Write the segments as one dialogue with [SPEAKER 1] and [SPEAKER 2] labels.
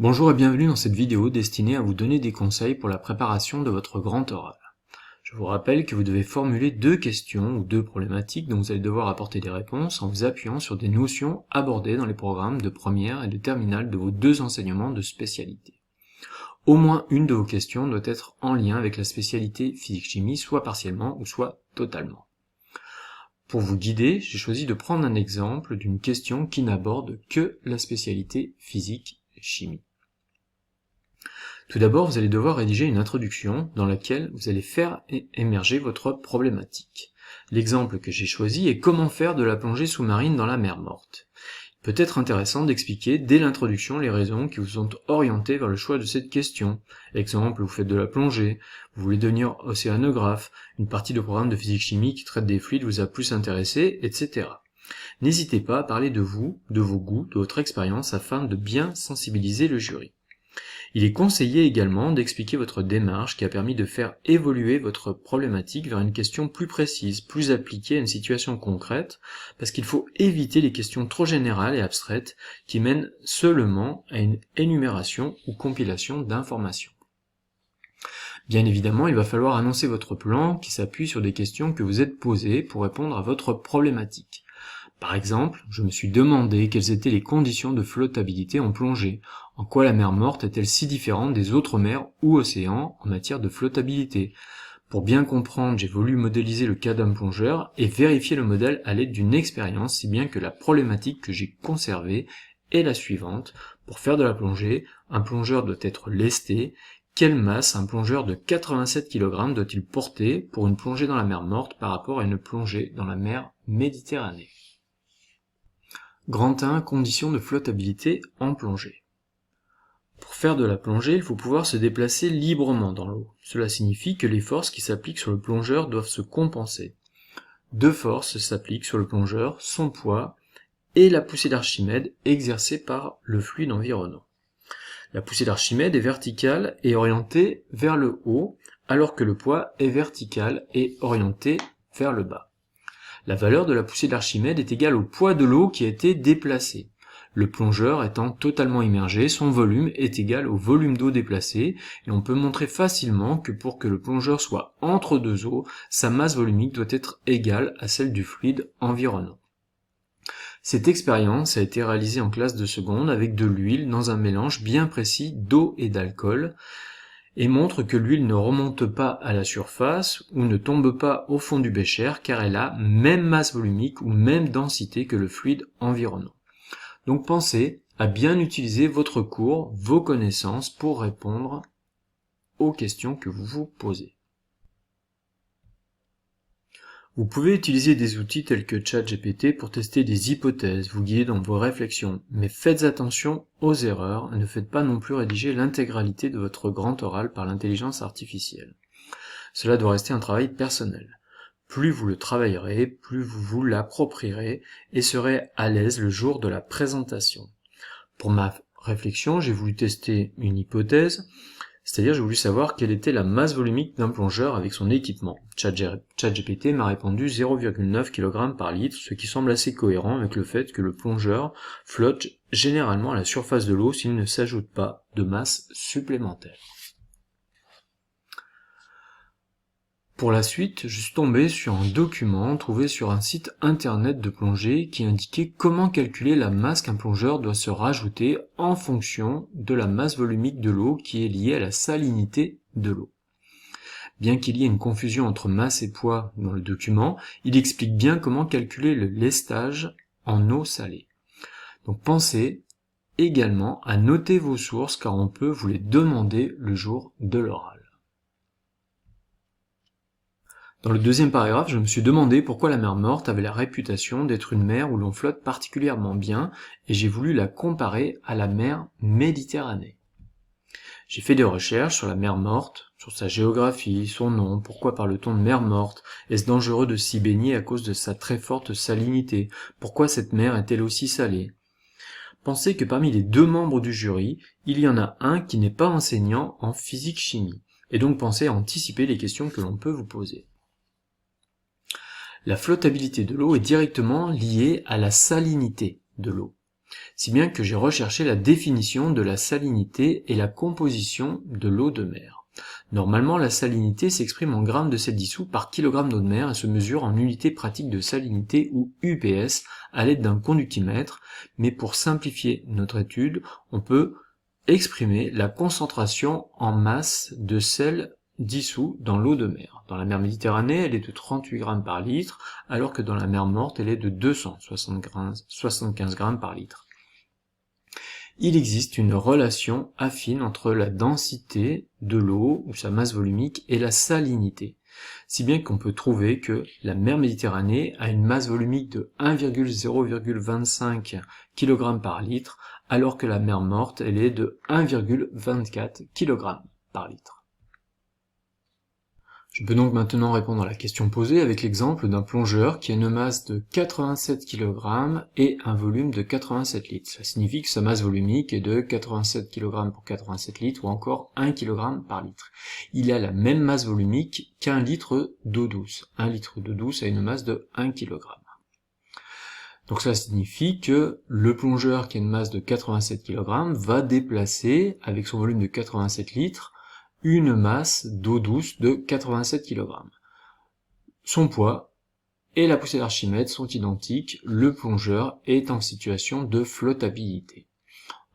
[SPEAKER 1] Bonjour et bienvenue dans cette vidéo destinée à vous donner des conseils pour la préparation de votre grand oral. Je vous rappelle que vous devez formuler deux questions ou deux problématiques dont vous allez devoir apporter des réponses en vous appuyant sur des notions abordées dans les programmes de première et de terminale de vos deux enseignements de spécialité. Au moins une de vos questions doit être en lien avec la spécialité physique-chimie, soit partiellement ou soit totalement. Pour vous guider, j'ai choisi de prendre un exemple d'une question qui n'aborde que la spécialité physique-chimie. Tout d'abord, vous allez devoir rédiger une introduction dans laquelle vous allez faire émerger votre problématique. L'exemple que j'ai choisi est comment faire de la plongée sous-marine dans la mer morte. Il peut être intéressant d'expliquer dès l'introduction les raisons qui vous ont orienté vers le choix de cette question. Exemple, vous faites de la plongée, vous voulez devenir océanographe, une partie du programme de physique-chimie qui traite des fluides vous a plus intéressé, etc. N'hésitez pas à parler de vous, de vos goûts, de votre expérience afin de bien sensibiliser le jury. Il est conseillé également d'expliquer votre démarche qui a permis de faire évoluer votre problématique vers une question plus précise, plus appliquée à une situation concrète, parce qu'il faut éviter les questions trop générales et abstraites qui mènent seulement à une énumération ou compilation d'informations. Bien évidemment, il va falloir annoncer votre plan qui s'appuie sur des questions que vous êtes posées pour répondre à votre problématique. Par exemple, je me suis demandé quelles étaient les conditions de flottabilité en plongée, en quoi la mer morte est-elle si différente des autres mers ou océans en matière de flottabilité. Pour bien comprendre, j'ai voulu modéliser le cas d'un plongeur et vérifier le modèle à l'aide d'une expérience, si bien que la problématique que j'ai conservée est la suivante. Pour faire de la plongée, un plongeur doit être lesté. Quelle masse un plongeur de 87 kg doit-il porter pour une plongée dans la mer morte par rapport à une plongée dans la mer Méditerranée? Grand 1, conditions de flottabilité en plongée. Pour faire de la plongée, il faut pouvoir se déplacer librement dans l'eau. Cela signifie que les forces qui s'appliquent sur le plongeur doivent se compenser. Deux forces s'appliquent sur le plongeur, son poids et la poussée d'Archimède exercée par le fluide environnant. La poussée d'Archimède est verticale et orientée vers le haut, alors que le poids est vertical et orienté vers le bas. La valeur de la poussée d'Archimède est égale au poids de l'eau qui a été déplacée. Le plongeur étant totalement immergé, son volume est égal au volume d'eau déplacé, et on peut montrer facilement que pour que le plongeur soit entre deux eaux, sa masse volumique doit être égale à celle du fluide environnant. Cette expérience a été réalisée en classe de seconde avec de l'huile dans un mélange bien précis d'eau et d'alcool, et montre que l'huile ne remonte pas à la surface ou ne tombe pas au fond du bécher car elle a même masse volumique ou même densité que le fluide environnant. Donc pensez à bien utiliser votre cours, vos connaissances pour répondre aux questions que vous vous posez. Vous pouvez utiliser des outils tels que ChatGPT pour tester des hypothèses, vous guider dans vos réflexions, mais faites attention aux erreurs et ne faites pas non plus rédiger l'intégralité de votre grand oral par l'intelligence artificielle. Cela doit rester un travail personnel. Plus vous le travaillerez, plus vous vous l'approprierez et serez à l'aise le jour de la présentation. Pour ma réflexion, j'ai voulu tester une hypothèse, c'est-à-dire j'ai voulu savoir quelle était la masse volumique d'un plongeur avec son équipement. ChatGPT m'a répondu 0,9 kg par litre, ce qui semble assez cohérent avec le fait que le plongeur flotte généralement à la surface de l'eau s'il ne s'ajoute pas de masse supplémentaire. Pour la suite, je suis tombé sur un document trouvé sur un site internet de plongée qui indiquait comment calculer la masse qu'un plongeur doit se rajouter en fonction de la masse volumique de l'eau qui est liée à la salinité de l'eau. Bien qu'il y ait une confusion entre masse et poids dans le document, il explique bien comment calculer le lestage en eau salée. Donc pensez également à noter vos sources car on peut vous les demander le jour de l'oral. Dans le deuxième paragraphe, je me suis demandé pourquoi la mer morte avait la réputation d'être une mer où l'on flotte particulièrement bien, et j'ai voulu la comparer à la mer Méditerranée. J'ai fait des recherches sur la mer morte, sur sa géographie, son nom, pourquoi parle-t-on de mer morte, est-ce dangereux de s'y baigner à cause de sa très forte salinité, pourquoi cette mer est-elle aussi salée. Pensez que parmi les deux membres du jury, il y en a un qui n'est pas enseignant en physique-chimie, et donc pensez à anticiper les questions que l'on peut vous poser. La flottabilité de l'eau est directement liée à la salinité de l'eau. si bien que j'ai recherché la définition de la salinité et la composition de l'eau de mer. Normalement, la salinité s'exprime en grammes de sel dissous par kilogramme d'eau de mer et se mesure en unité pratique de salinité ou UPS à l'aide d'un conductimètre, mais pour simplifier notre étude, on peut exprimer la concentration en masse de sel dissous dans l'eau de mer. Dans la mer Méditerranée, elle est de 38 grammes par litre, alors que dans la mer Morte, elle est de 275 grammes par litre. Il existe une relation affine entre la densité de l'eau, ou sa masse volumique, et la salinité, si bien qu'on peut trouver que la mer Méditerranée a une masse volumique de 1,025 kg par litre, alors que la mer Morte, elle est de 1,24 kg par litre. Je peux donc maintenant répondre à la question posée avec l'exemple d'un plongeur qui a une masse de 87 kg et un volume de 87 litres. Ça signifie que sa masse volumique est de 87 kg pour 87 litres ou encore 1 kg par litre. Il a la même masse volumique qu'un litre d'eau douce. 1 litre d'eau douce a une masse de 1 kg. Donc ça signifie que le plongeur qui a une masse de 87 kg va déplacer, avec son volume de 87 litres, une masse d'eau douce de 87 kg. Son poids et la poussée d'Archimède sont identiques, le plongeur est en situation de flottabilité.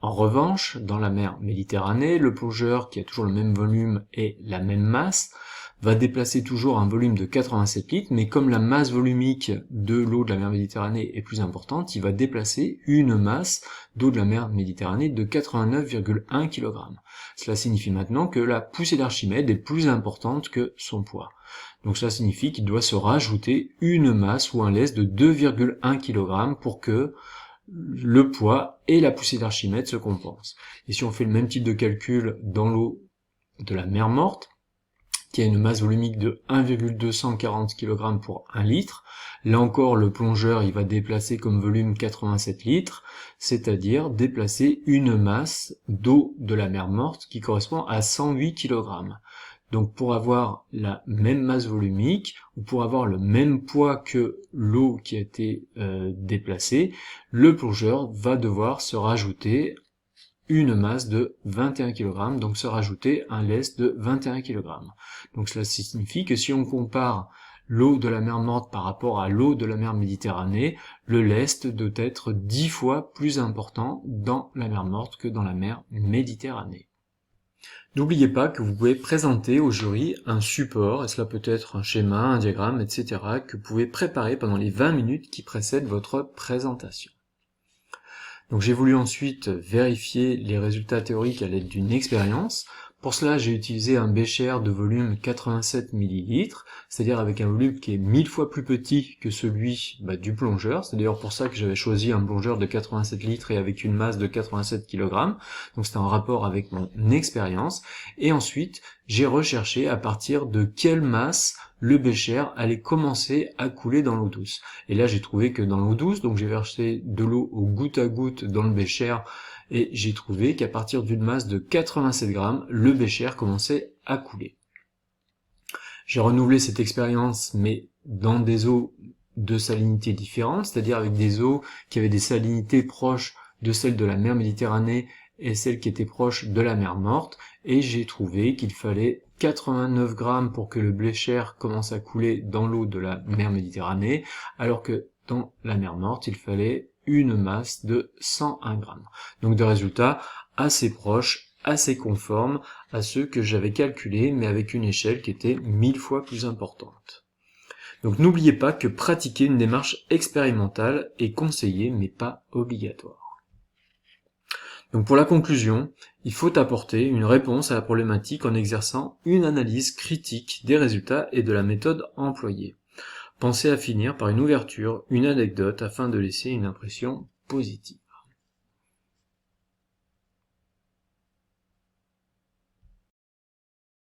[SPEAKER 1] En revanche, dans la mer Méditerranée, le plongeur qui a toujours le même volume et la même masse va déplacer toujours un volume de 87 litres, mais comme la masse volumique de l'eau de la mer Méditerranée est plus importante, il va déplacer une masse d'eau de la mer Méditerranée de 89,1 kg. Cela signifie maintenant que la poussée d'Archimède est plus importante que son poids. Donc cela signifie qu'il doit se rajouter une masse ou un lest de 2,1 kg pour que le poids et la poussée d'Archimède se compensent. Et si on fait le même type de calcul dans l'eau de la mer Morte, qui a une masse volumique de 1,240 kg pour 1 litre. Là encore, le plongeur, il va déplacer comme volume 87 litres, c'est-à-dire déplacer une masse d'eau de la mer Morte qui correspond à 108 kg. Donc pour avoir la même masse volumique, ou pour avoir le même poids que l'eau qui a été déplacée, le plongeur va devoir se rajouter une masse de 21 kg, donc se rajouter un lest de 21 kg. Donc cela signifie que si on compare l'eau de la mer Morte par rapport à l'eau de la mer Méditerranée, le lest doit être 10 fois plus important dans la mer Morte que dans la mer Méditerranée. N'oubliez pas que vous pouvez présenter au jury un support, et cela peut être un schéma, un diagramme, etc., que vous pouvez préparer pendant les 20 minutes qui précèdent votre présentation. Donc j'ai voulu ensuite vérifier les résultats théoriques à l'aide d'une expérience. Pour cela, j'ai utilisé un bécher de volume 87 ml, c'est-à-dire avec un volume qui est 1000 fois plus petit que celui du plongeur. C'est d'ailleurs pour ça que j'avais choisi un plongeur de 87 litres et avec une masse de 87 kg. Donc c'était en rapport avec mon expérience. Et ensuite, j'ai recherché à partir de quelle masse le bécher allait commencer à couler dans l'eau douce. Et là, j'ai trouvé que dans l'eau douce, donc j'ai versé de l'eau au goutte à goutte dans le bécher, et j'ai trouvé qu'à partir d'une masse de 87 grammes, le bécher commençait à couler. J'ai renouvelé cette expérience, mais dans des eaux de salinité différentes, c'est-à-dire avec des eaux qui avaient des salinités proches de celles de la mer Méditerranée et celles qui étaient proches de la mer Morte, et j'ai trouvé qu'il fallait 89 grammes pour que le bécher commence à couler dans l'eau de la mer Méditerranée, alors que dans la mer Morte, il fallait une masse de 101 grammes. Donc des résultats assez proches, assez conformes à ceux que j'avais calculés, mais avec une échelle qui était 1000 fois plus importante. Donc n'oubliez pas que pratiquer une démarche expérimentale est conseillé, mais pas obligatoire. Donc pour la conclusion, il faut apporter une réponse à la problématique en exerçant une analyse critique des résultats et de la méthode employée. Pensez à finir par une ouverture, une anecdote, afin de laisser une impression positive.